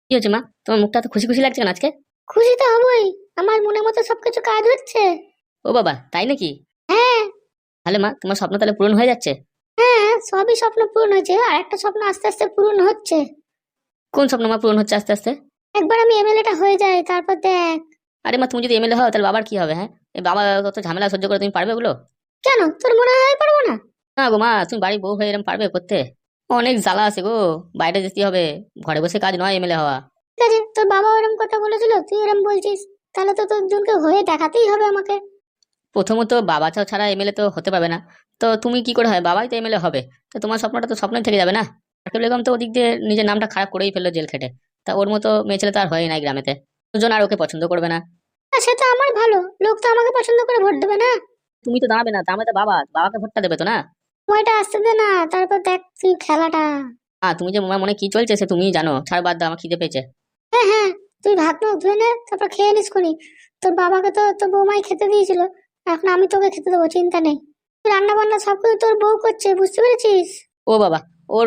কি হচ্ছে মা? তোমার মুখটা তো খুশি খুশি লাগছে কেন আজকে? খুশি তো হবই। আমার মনের মতো সবকিছু কাজ হচ্ছে। ও বাবা, তাই নাকি? হ্যাঁ। তাহলে মা তোমার স্বপ্ন তাহলে পূরণ হয়ে যাচ্ছে? হ্যাঁ, সবই স্বপ্ন পূরণ হয়েছে, আর একটা স্বপ্ন আস্তে আস্তে পূরণ হচ্ছে। কোন স্বপ্ন মা পূরণ হচ্ছে আস্তে আস্তে? একবার আমি এমএলএটা হয়ে যাই, তারপর দেখ। আরে মা, তুমি যদি এমএলএ হও তাহলে বাবার কি হবে? হ্যাঁ, এই বাবা কত ঝামেলা সহ্য করে, তুমি পারবে ওগুলো? কেন, তোর মনে হয় পারবো না? না গো মা, তুমি বাড়ির বউ হয়ে এরকম পারবে করতে? অনেক জ্বালা আছে গো। বাইরে যেতে হবে, ঘরে বসে কাজ নয় এমএলএ হওয়া। ঠিক আছে, তোর বাবা এরকম কথা বলেছিল, তুই এরকম বলছিস, তাহলে তো তোর জনকে হয়ে দেখাতেই হবে আমাকে। প্রথমত বাবা ছাও ছাড়া এমএলএ তো হতে পারবে না। তো তুমি কি করে হয়, বাবাই তো এমএলএ হবে। তো তোমার স্বপ্নটা তো স্বপ্নই থেকে যাবে না? আকিবুল বেগম তো ওদিক দিয়ে নিজের নামটা খারাপ করেই ফেললো জেল খেটে। তা ওর মতো মেয়ে ছেলে তো আর হয় নাই গ্রামেতে। দুজন আর ওকে পছন্দ করবে না। আর সে তো আমার ভালো লোক, তো আমাকে পছন্দ করে ভোট দেবে না। তুমি তো দাঁড়াবে না, দাঁড়াবে তো বাবা, বাবাকে ভোটটা দেবে তো না? সময়টা আসতে দে না, তারপর দেখ তুই খেলাটা। তুমি যে তোমার মনে কি চলছে সে তুমিই জানো, ছাড় বাদ দাও, আমার খিদে পেয়েছে। হ্যাঁ হ্যাঁ, তুই ভাত মুখ ধুয়ে নে, তারপর খেয়ে নিস খুনি। তোর বাবাকে তো তোর বৌমাই খেতে দিয়েছিল, এখন আমি তোকে খেতে দেবো, চিন্তা নেই। রান্না বান্না সবকিছু তোর বউ করছে, বুঝতে পেরেছিস? ও বাবা, ওর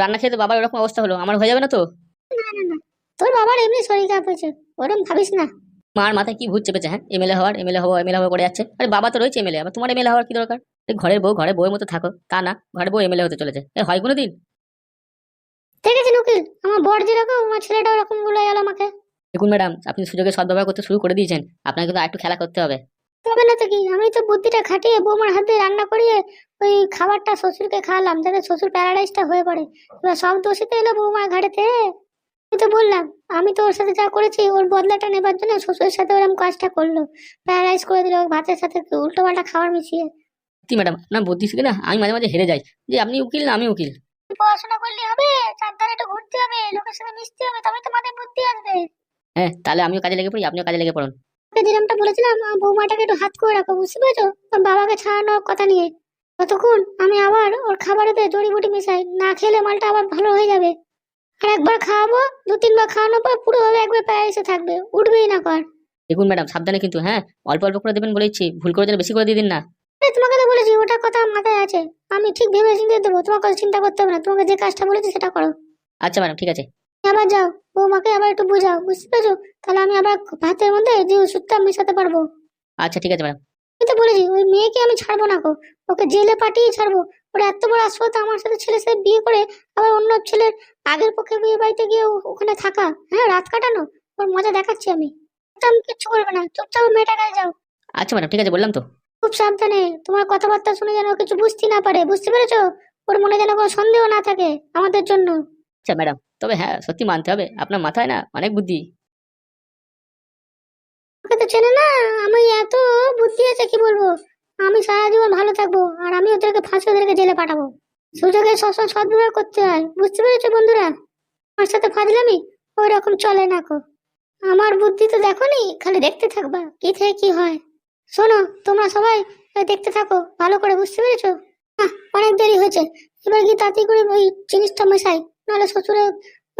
রান্না খেতে বাবার ওরকম অবস্থা হলো, আমার হয়ে যাবে না তো? না না না, তোর বাবার এমনি শরীর খারাপ হয়েছে, ওরম ভাবিস না। মার মাথায় কি ভূত চেপেছে? হ্যাঁ, এমএলএ হওয়ার, এমএলএ হবো, এমএলএ হবো করে যাচ্ছে। আরে বাবা তো রয়েছে এমএলএ, আবার তোমার এমএলএ হওয়ার কি দরকার? এই ঘরের বউ ঘরে বউয়ের মতো থাকো, তা না ঘরের বউ এমএলএ হতে চলেছে, এ হয় কোনোদিন? দেখেছেন উকিল, আমার বর যেরকম আমার ছেলেটা ওরকম বলে গেল আমাকে। দেখুন ম্যাডাম, আপনি সুযোগে সদ্ব্যবহার করতে শুরু করে দিয়েছেন, আপনাকে কিন্তু আরেকটু খেলা করতে হবে। তবে না তো কি, আমি তো বুদ্ধিটা খাটিয়ে বৌমার হাত দিয়ে রান্না করিয়ে ওই খাবারটা শ্বশুরকে খাওয়ালাম, যাতে শ্বশুর প্যারাডাইসটা হয়ে পড়ে। এবার সব দোষীতে এলো বৌমার ঘাড়েতে। আমি তো বললাম, আমি তো ওর সাথে যা করেছি ওর বদলাটা নেবার জন্য শ্বশুরের সাথে ওরকম কাজটা করলো। প্যারালাইজ করে দিল ভাতের সাথে উল্টো পাল্টা খাবার মিশিয়ে। কি ম্যাডাম, আপনার বুদ্ধি শিখে না আমি মাঝে মাঝে হেরে যাই, যে আপনি উকিল না আমি উকিল। পড়াশোনা করলে হবে? চারধারে একটু ঘুরতে হবে, লোকের সাথে মিশতে হবে, তবে তো মাথায় বুদ্ধি আসবে। হ্যাঁ, তাহলে আমিও কাজে লেগে পড়ি, আপনিও কাজে লেগে পড়ুন। ওকে যেরকমটা বলেছিলাম, বৌমাটাকে একটু হাত করে রাখো, বুঝতে পেরেছো? ওর বাবাকে ছাড়ানোর কথা নিয়ে। ততক্ষণ আমি আবার ওর খাবারেতে জড়িবুটি মিশাই, না খেলে মালটা আবার ভালো হয়ে যাবে। আর একবার খাওয়াবো, দু তিনবার খাওয়ানোর পর পুরো ভাবে একবার প্যারালাইসে থাকবে, উঠবেই না কর। দেখুন ম্যাডাম, সাবধানে কিন্তু, হ্যাঁ, অল্প অল্প করে দেবেন বলেছি, ভুল করে যেন বেশি করে দিয়ে দিন না। তোমাকে তো বলেছি, ওটা কথা মাথায় আছে। আমি ঠিক ভেবে চিন্তে দেবো, তোমার কথা চিন্তা করতে হবে না, তোমাকে যে কাজটা বলেছি সেটা করো। আচ্ছা ম্যাডাম, ঠিক আছে। আবার যাও, বৌমাকে আবার একটু বোঝাও, বুঝতে পেরেছো? তাহলে আমি আবার ভাতের মধ্যে যে ওষুধটা মেশাতে পারবো। আচ্ছা ঠিক আছে ম্যাডাম। আমি তো বলেছি ওই মেয়েকে আমি ছাড়বো না গো, ওকে জেলে পাঠিয়ে ছাড়বো। ওরা এত বড় আশ্রয়, আমার সাথে ছেলের সাথে বিয়ে করে আবার অন্য ছেলের আগের পক্ষে বিয়ে বাড়িতে গিয়ে ওখানে থাকা, হ্যাঁ, রাত কাটানো। ওর মজা দেখাচ্ছি আমি। একদম কিচ্ছু করবে না, চুপচাপ মেয়েটার কাছে যাও। আচ্ছা ম্যাডাম, ঠিক আছে, বললাম তো। খুব সাবধানে, তোমার কথাবার্তা শুনে যেন ও কিছু বুঝতে না পারে, বুঝতে পেরেছো? ওর মনে যেন কোনো সন্দেহ না থাকে আমাদের জন্য। আচ্ছা ম্যাডাম, তবে হ্যাঁ সত্যি মানতে হবে আপনার মাথায় না অনেক বুদ্ধি। ওকে তো চেনে না, আমি এত বুদ্ধি আছে কি বলবো। আমি সারা জীবন ভালো থাকবো, আর আমি ওদেরকে ফাঁসি, ওদেরকে জেলে পাঠাবো। সুযোগে সবসময় সদ্ব্যবহার করতে হয়, বুঝতে পেরেছো বন্ধুরা? আমার সাথে ফাজলামি ওই রকম চলে না কো। আমার বুদ্ধি তো দেখোনি, খালি দেখতে থাকবা কি থেকে কি হয়। শোনো, তোমরা সবাই দেখতে থাকো ভালো করে, বুঝতে পেরেছো? অনেক দেরি হয়েছে, এবার কি তাড়াতাড়ি করে ওই জিনিসটা মেশাই, নাহলে শ্বশুরের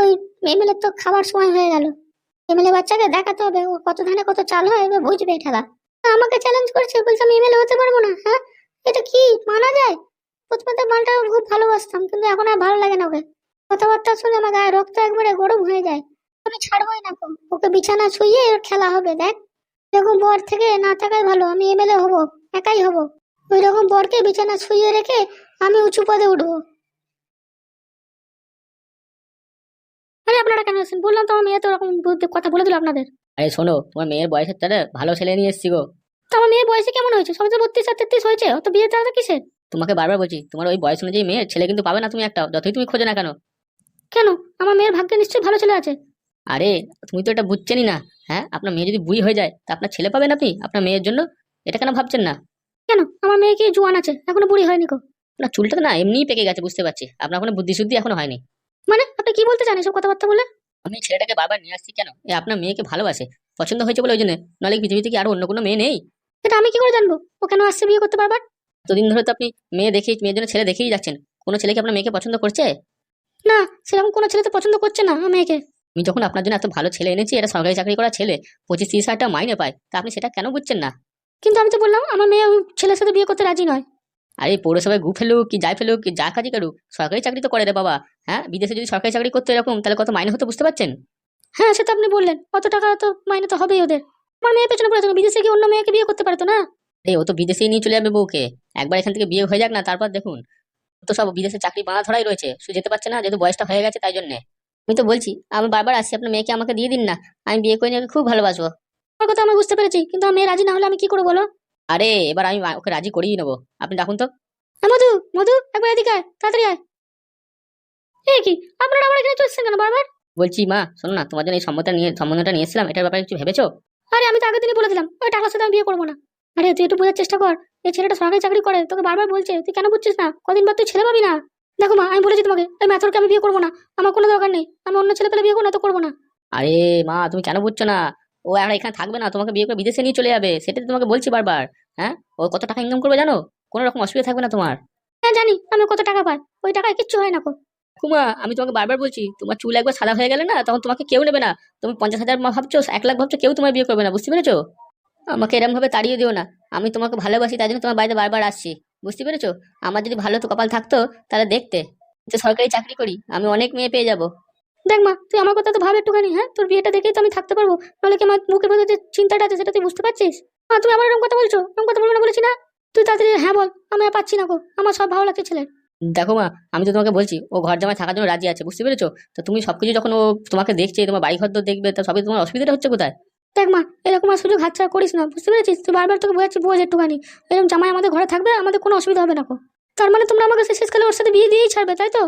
ওই এমএলএ তো খাবার সময় হয়ে গেল। এমএলএ বাচ্চাকে দেখাতে হবে ও কত ধানে কত চাল হয়, এবার বুঝবে এই ঠেলা। আমাকে চ্যালেঞ্জ করেছে, বলছে আমি এমএলএ হতে পারবো না। হ্যাঁ, এটা কি মানা যায়? প্রথমে তো মালটা খুব ভালোবাসতাম, কিন্তু এখন আর ভালো লাগে না ওকে। কথাবার্তা শুনে আমার গায়ে রক্ত একবারে গরম হয়ে যায়। আমি ছাড়বোই না গো। ওকে বিছানা শুইয়ে ওর খেলা হবে, দেখ। এরকম বর থেকে না থাকাই ভালো, আমি এমএলএ হব, একাই হব। ওই রকম বরকে বিছানা শুইয়ে রেখে আমি উঁচু পদে উঠবো। আরে আপনারা কেন আছেন? বললাম তো আমার মেয়ে তো ওরকম কথা বলে দিল আপনাদের। আরে শোনো, তোমার মেয়ের বয়সের তাহলে ভালো ছেলে নিয়ে এসেছি গো। তো আমার মেয়ের বয়সে কেমন হয়েছে? সবে তো 32 আর 33 হয়েছে, অত বিয়ে তারা কিসের? তোমাকে বারবার বলছি, তোমার ওই বয়স অনুযায়ী মেয়ের ছেলে কিন্তু পাবে না তুমি একটা, যতই তুমি খোঁজো না কেন। কেন, আমার মেয়ের ভাগ্যে নিশ্চয়ই ভালো ছেলে আছে। আরে তুমি তো এটা বুঝছেনই না। হ্যাঁ, আপনার মেয়ে যদি বুড়ি হয়ে যায় তা আপনার ছেলে পাবেন আপনি আপনার মেয়ের জন্য? এটা কেন ভাবছেন না? কেন, আমার মেয়ে কি জোয়ান আছে, এখনো বুড়ি হয়নি গো। আপনার চুলটা তো না এমনিই পেকে গেছে, বুঝতে পারছি, আপনার কোনো বুদ্ধি শুদ্ধি এখনো হয়নি। মানে আপনি কি বলতে চান এসব কথাবার্তা বলে? আমি ছেলেটাকে বারবার নিয়ে আসছি কেন, এ আপনার মেয়েকে ভালোবাসে, পছন্দ হয়েছে বলে ওই জন্য, নাহলে কি পৃথিবীতে কি আরো অন্য কোনো মেয়ে নেই? সেটা আমি কি করে জানবো ও কেন আসছে বিয়ে করতে বারবার? এতদিন ধরে তো আপনি মেয়ে দেখেই, মেয়ের জন্য ছেলে দেখেই যাচ্ছেন, কোনো ছেলে কি আপনার মেয়েকে পছন্দ করছে? না, সেরকম কোনো ছেলে তো পছন্দ করছে না আমার মেয়েকে। আমি যখন আপনার জন্য এত ভালো ছেলে এনেছি, এটা সরকারি চাকরি করা ছেলে, 25-30 হাজার টাকা মাইনে পায়, তা আপনি সেটা কেন বুঝছেন না? কিন্তু আমি তো বললাম আমার মেয়ে ওই ছেলের সাথে বিয়ে করতে রাজি নয়। আরে পৌরসভায় গু ফেলুক কি যাই ফেলুক কি যা কাজই করুক, সরকারি চাকরি তো করে রে বাবা। হ্যাঁ, বিদেশে যদি সরকারি চাকরি করতো এরকম, তাহলে কত মাইনে হতো বুঝতে পারছেন? হ্যাঁ সে তো আপনি বললেন, অত টাকা তো মাইনে তো হবেই ওদের। আমার মেয়ে পেছনে পড়ে থাকো, বিদেশে গিয়ে অন্য মেয়েকে বিয়ে করতে পারতো না? এই ও তো বিদেশেই নিয়ে চলে যাবে বউকে। একবার এখান থেকে বিয়ে হয়ে যাক না, তারপর দেখুন। ও তো সব বিদেশে চাকরি বাঁধা ধরাই রয়েছে, শুধু যেতে পারছে না যেহেতু বয়সটা হয়ে গেছে তাই জন্য। আমি তো বলছি আমি বারবার আসছি, আপনার মেয়েকে আমাকে দিয়ে দিন না, আমি বিয়ে করে নিয়ে ওকে খুব ভালোবাসবো। আমার কথা আমি বুঝতে পেরেছি, কিন্তু আমার মেয়ে রাজি না হলে আমি কি করবো বলো? আরে এবার আমি ওকে রাজি করিয়ে নেবো, আপনি ডাকুন তো। মধু, মধু একবার এদিকে আয়, তাড়াতাড়ি আয়। এ কি, আপনারা আমার এখানে চলছেন কেন বারবার? বলছি মা শোনো না, তোমার জন্য এই সম্বন্ধটা নিয়ে এসেছিলাম, এটার ব্যাপারে কিছু ভেবেছো? আরে আমি তো আগের দিনই বলে দিলাম ওই টাকার সাথে আমি বিয়ে করবো না। আরে তুই একটু বোঝার চেষ্টা কর, এই ছেলেটা সরকারি চাকরি করে, তোকে বারবার বলছে, তুই কেন বুঝছিস না? কদিন বাদ তুই ছেলে পাবি না। দেখো মা, আমি বলেছি তোমাকে এই ম্যাথরকে আমি বিয়ে করবো না, আমার কোনো দরকার নেই, আমি অন্য ছেলে পেলে বিয়ে করবো না তো করবো না। আরে মা তুমি কেন বুঝছো না? ও আর এখানে থাকবে না, তোমাকে বিয়ে করে বিদেশে নিয়ে চলে যাবে, সেটা তো তোমাকে বলছি বারবার। হ্যাঁ, ও কত টাকা ইনকাম করবে জানো? কোনো রকম অসুবিধা থাকবে না তোমার। হ্যাঁ জানি, আমি কত টাকা পাই, ওই টাকায় কিচ্ছু হয় না গো। কুমা আমি তোমাকে বারবার বলছি, তোমার চুল একবার সাদা হয়ে গেলে না তখন তোমাকে কেউ নেবে না। তুমি 50,000 ভাবছো, 1 লাখ ভাবছো, কেউ তোমার বিয়ে করবে না, বুঝতে পেরেছো? আমাকে এরকম ভাবে তাড়িয়ে দিও না। আমি তোমাকে ভালোবাসি, তাই জন্য তোমার বাড়িতে বারবার আসছি, বুঝতে পেরেছো? আমার যদি ভালো তো কপাল থাকতো তাহলে দেখতে, যে সরকারি চাকরি করি, আমি অনেক মেয়ে পেয়ে যাবো। দেখ মা, তুই আমার কথা তো ভাব একটুখানি, হ্যাঁ তোর বিয়েটা দেখেই তো আমি থাকতে পারবো, নাহলে কি আমার মুখের মধ্যে যে চিন্তাটা আছে সেটা তুই বুঝতে পারছিস? তুমি আমার এরকম কথা বলছো, এরকম কথা বলবো না বলেছি না? তুই তাড়াতাড়ি হ্যাঁ বল, আমি আর পাচ্ছি না গো, আমার সব ভালো লাগছে ছেলে। দেখো মা, আমি তো তোমাকে বলছি ও ঘর জামাই থাকার জন্য রাজি আছে, বুঝতে পেরেছো? তো তুমি সবকিছু যখন ও তোমাকে দেখছে, তোমার বাড়ি ঘর তো দেখবে, তো সবই তোমার অসুবিধাটা হচ্ছে কোথায়? দেখ মা, এরকম আর সুযোগ হাতছাড়া করিস না, বুঝতে পেরেছিস? তুই বারবার তোকে বোঝাচ্ছি, বোঝ একটুখানি। এরকম জামাই আমাদের ঘরে থাকবে, আমাদের কোনো অসুবিধা হবে না গো। তার মানে তোমরা আমাকে শেষকালে ওর সাথে বিয়ে দিয়েই ছাড়বে, তাই তো?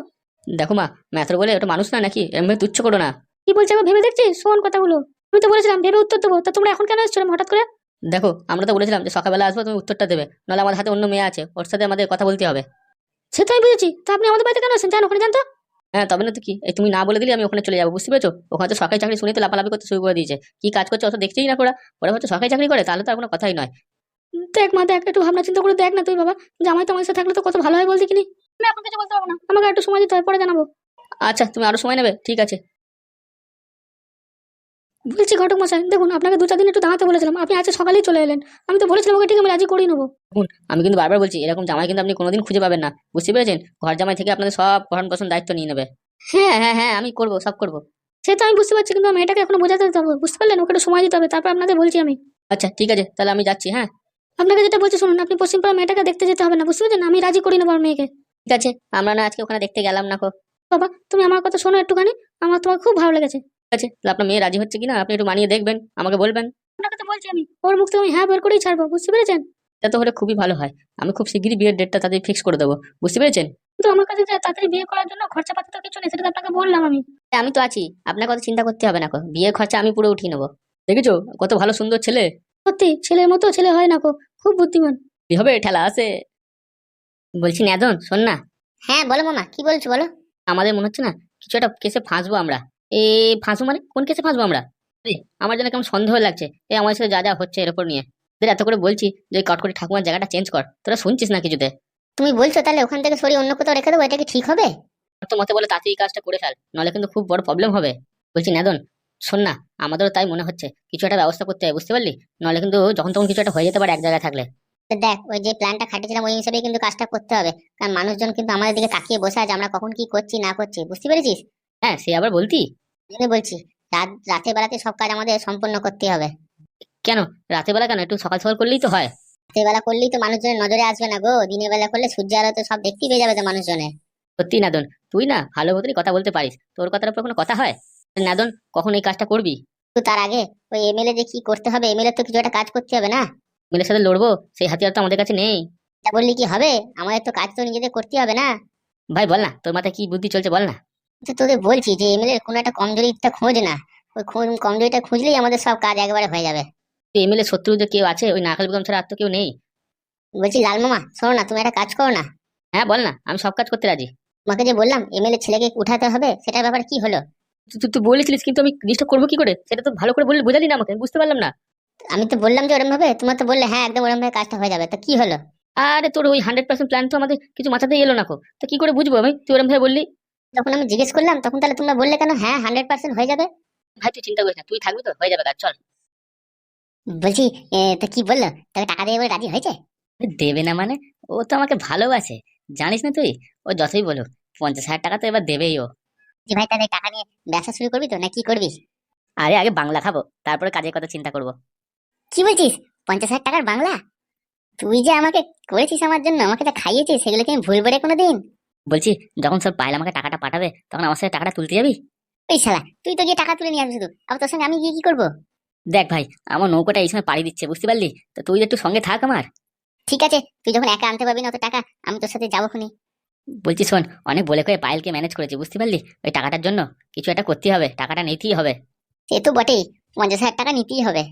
দেখো মা, ম্যাথর বলে ওটা মানুষ না নাকি, এমনি তুচ্ছ করো না। কি বলছে আবার ভেবে দেখছিস? শোন কথাগুলো, আমি তো বলেছিলাম ভেবে উত্তর দেবো, তা তোমরা এখন কেন এসছো এরম হঠাৎ করে? দেখো আমরা তো বলেছিলাম যে সকালবেলা আসবো, তুমি উত্তরটা দেবে, নাহলে আমাদের হাতে অন্য মেয়ে আছে, ওর সাথে আমাদের কথা বলতে হবে। সে তো আমি বুঝেছি, তা আপনি আমাদের বাড়িতে কেন আসছেন? জান ওখানে জানতো। হ্যাঁ তবে না তো কি, এই তুমি না বলে দিলে আমি ওখানে চলে যাবো, বুঝতে পেরেছো? ওখানে তো সরকারি চাকরি শুনে তো লাফালাফি করতে শুরু করে দিয়েছে, কি কাজ করছে অত দেখছেই না ওরা। ওরা হচ্ছে সরকারি চাকরি করে, তাহলে তো আর কোনো কথাই নয়। দেখ মা, দেখ একটু ভাবনা চিন্তা করে দেখ না তুই বাবা, জামাই তো আমার সাথে থাকলে তো কত ভালো হয় বলতে কিনি। আমি এখন কিছু বলতে পারবো না, আমাকে একটু সময় দিতে হয়, পরে জানাবো। আচ্ছা তুমি আরো সময় নেবে, ঠিক আছে। বলছি ঘটক মশাই, দেখুন আপনাকে 2-4 দিন একটু দাঁড়াতে বলেছিলাম, আপনি আজকে সকালেই চলে এলেন। আমি তো বলেছিলাম ওকে, ঠিক আমি রাজি করিয়ে নেবো। দেখুন আমি কিন্তু বারবার বলছি, এরকম জামাই কিন্তু আপনি কোনোদিন খুঁজে পাবেন না, বুঝতে পেরেছেন? ঘর জামাই থেকে আপনাদের সব ভরণ পোষণ দায়িত্ব নিয়ে নেবে। হ্যাঁ হ্যাঁ হ্যাঁ, আমি করবো, সব করবো। সে তো আমি বুঝতে পারছি, কিন্তু আমার মেয়েটাকে এখনো বোঝাতে হবে, বুঝতে পারলেন? ওকে একটু সময় দিতে হবে, তারপর আপনাদের বলছি আমি। আচ্ছা ঠিক আছে, তাহলে আমি যাচ্ছি, হ্যাঁ। আপনাকে যেটা বলছি শুনুন, আপনি পশ্চিমপাড়া মেয়েটাকে দেখতে যেতে হবে না, বুঝতে পারছেন? আমি রাজি করিয়ে নেবো আমার মেয়েকে। ঠিক আছে, আমরা না আজকে ওখানে দেখতে গেলাম না কো। বাবা তুমি আমার কথা শোনো একটুখানি, আমার তোমার খুব ভালো লেগেছে। ঠিক আছে, তাহলে আপনার মেয়ে রাজি হচ্ছে কিনা আপনি একটু মানিয়ে দেখবেন, আমাকে বলবেন। আপনাকে তো বলছি আমি, ওর মুখ থেকে আমি হ্যাঁ বের করেই ছাড়বো, বুঝতে পেরেছেন? এটা তো হলে খুবই ভালো হয়। আমি খুব শিগগিরই বিয়ের ডেটটা তাদের ফিক্স করে দেবো, বুঝতে পেরেছেন? কিন্তু আমার কাছে যে তাড়াতাড়ি বিয়ে করার জন্য খরচাপাতি তো কিছু নেই, সেটা তো আপনাকে বললাম আমি। আমি তো আছি, আপনার কথা চিন্তা করতে হবে না কো, বিয়ের খরচা আমি পুরো উঠিয়ে নেবো। দেখেছো কত ভালো সুন্দর ছেলে। সত্যি ছেলের মতো ছেলে হয় না গো, খুব বুদ্ধিমান। কি হবে, ঠেলা আছে। বলছি নেদন শোন না, হ্যাঁ বলো মামা, কি বলছো বলো। আমাদের মনে হচ্ছে না কিছু একটা কেসে ফাঁসবো আমরা। এ ফাঁসবো মানে কোন কেসে ফাঁসবো আমরা? আরে, আমার যেন কেমন সন্দেহ লাগছে এই আমার সাথে যা যা হচ্ছে এর উপর নিয়ে। তোদের এত করে বলছি যে ওই কটকটি ঠাকুমার জায়গাটা চেঞ্জ কর, তোরা শুনছিস না কিছুতে। তুমি বলছো তাহলে ওখান থেকে সরিয়ে অন্য কোথাও রেখে দেবো, এটা কি ঠিক হবে? তোর তো মতে বলে তাড়াতাড়ি এই কাজটা করে ফেল, নাহলে কিন্তু খুব বড় প্রবলেম হবে। বলছি নেদন শোন না, আমাদেরও তাই মনে হচ্ছে, কিছু একটা ব্যবস্থা করতে হবে, বুঝতে পারলি? নাহলে কিন্তু যখন তখন কিছু একটা হয়ে যেতে পারে এক জায়গায় থাকলে। দেখ ওই যে প্ল্যানটা খাটিয়েছিলাম ওই হিসেবেই কিন্তু কাজটা করতে হবে, কারণ মানুষজন কিন্তু আমাদের দিকে তাকিয়ে বসে আছে আমরা কখন কি করছি না করছি, বুঝতে পেরেছিস? হ্যাঁ সে আবার বলতি। আমি বলছি রাতের বেলাতে সব কাজ আমাদের সম্পূর্ণ করতে হবে। কেন? রাতের বেলা কেন? একটু সকাল সকাল করলেই তো হয়। রাতের বেলা করলেই তো মানুষজনের নজরে আসবে না গো, দিনের বেলা করলে সূর্য আলো তো সব দেখতেই পেয়ে যাবে তো মানুষজনের। সত্যি নাদন, তুই না ভালো মতনই কথা বলতে পারিস, তোর কথার উপর কোনো কথা হয়? নাদন কখন এই কাজটা করবি? তো তার আগে ওই এমএলএ যে কি করতে হবে, এমএলএ তো কিছু একটা কাজ করতে হবে না? মিলের সাথে লড়বো সেই হাতিয়ার তো আমাদের কাছে নেই। তা বললি কি হবে, আমাদের তো কাজ তো নিজেদের করতে হবে না? ভাই বল না, তোর মাথায় কি বুদ্ধি চলছে বল না। তো তোদের বলছি যে এমএলএ কোনো একটা কমজোরিটা খোঁজ না, ওই কমজোরিটা খুঁজলেই আমাদের সব কাজ একবারে হয়ে যাবে। তুই এমএলএ শত্রু যে কেউ আছে, ওই নাকাল বেগম ছাড়া আর তো কেউ নেই। বলছি লাল মামা শোনো না, তুমি একটা কাজ করো না। হ্যাঁ বল না, আমি সব কাজ করতে রাজি। তোমাকে যে বললাম এমএলএ ছেলেকে উঠাতে হবে, সেটার ব্যাপারে কি হলো? তুই তুই বলেছিলিস, কিন্তু আমি জিনিসটা করবো কি করে সেটা তো ভালো করে বললে, বোঝালি না আমাকে, বুঝতে পারলাম না। আমি তো বললাম যে ওরম ভাবে, তোমার তো বললে হ্যাঁ একদম ওরম ভাবে কাজটা হয়ে যাবে, তো কি হলো? আরে তোর ওই 100% প্ল্যান তো আমাদের কিছু মাথাতেই এলো না কো, তো কি করে বুঝবো আমি, তুই ওরম ভাবে বললি। যখন আমি জিজ্ঞেস করলাম তখন তাহলে তোমরা বললে কেন হ্যাঁ 100% হয়ে যাবে? ভাই তুই চিন্তা করিস না, তুই থাকবি তো হয়ে যাবে কাজ, চল। বলছি তো কি বললো, তবে টাকা দিয়ে বলে রাজি হয়েছে? দেবে না মানে? ও তো আমাকে ভালোবাসে, জানিস না তুই? ও যতই বলো 50,000 টাকা তো এবার দেবেই ও। জি ভাই, তাহলে টাকা নিয়ে ব্যবসা শুরু করবি তো না কি করবি? আরে আগে বাংলা খাবো, তারপরে কাজের কথা চিন্তা করব। কি বলছিস? 50,000 টাকার বাংলা? তুই যে আমাকে করেছিস আমার জন্য, আমাকে যা খাইয়েছিস, সেগুলো কি আমি ভুলবো রে কোনোদিন? বলছি, যখন সব পাইলে আমাকে টাকাটা পাঠাবে, তখন আমার সাথে টাকাটা তুলতে যাবি? ওই শালা, তুই তো গিয়ে টাকা তুলে নিয়ে আসবি শুধু, আবার তোর সঙ্গে আমি গিয়ে কি করবো? দেখ ভাই, আমার নৌকাটা এই সময় পাড়ি দিচ্ছে, বুঝতে পারলি? তো তুই একটু সঙ্গে থাক আমার। ঠিক আছে, তুই যখন একা আনতে পারবি না অত টাকা, আমি তোর সাথে যাবো খুনি। বলছি শোন, অনেক বলে কয়ে পায়েলকে ম্যানেজ করেছি, বুঝতে পারলি? ওই টাকাটার জন্য কিছু একটা করতে হবে, টাকাটা নিতেই হবে। সে তো বটেই, 50,000 টাকা নিতেই হবে।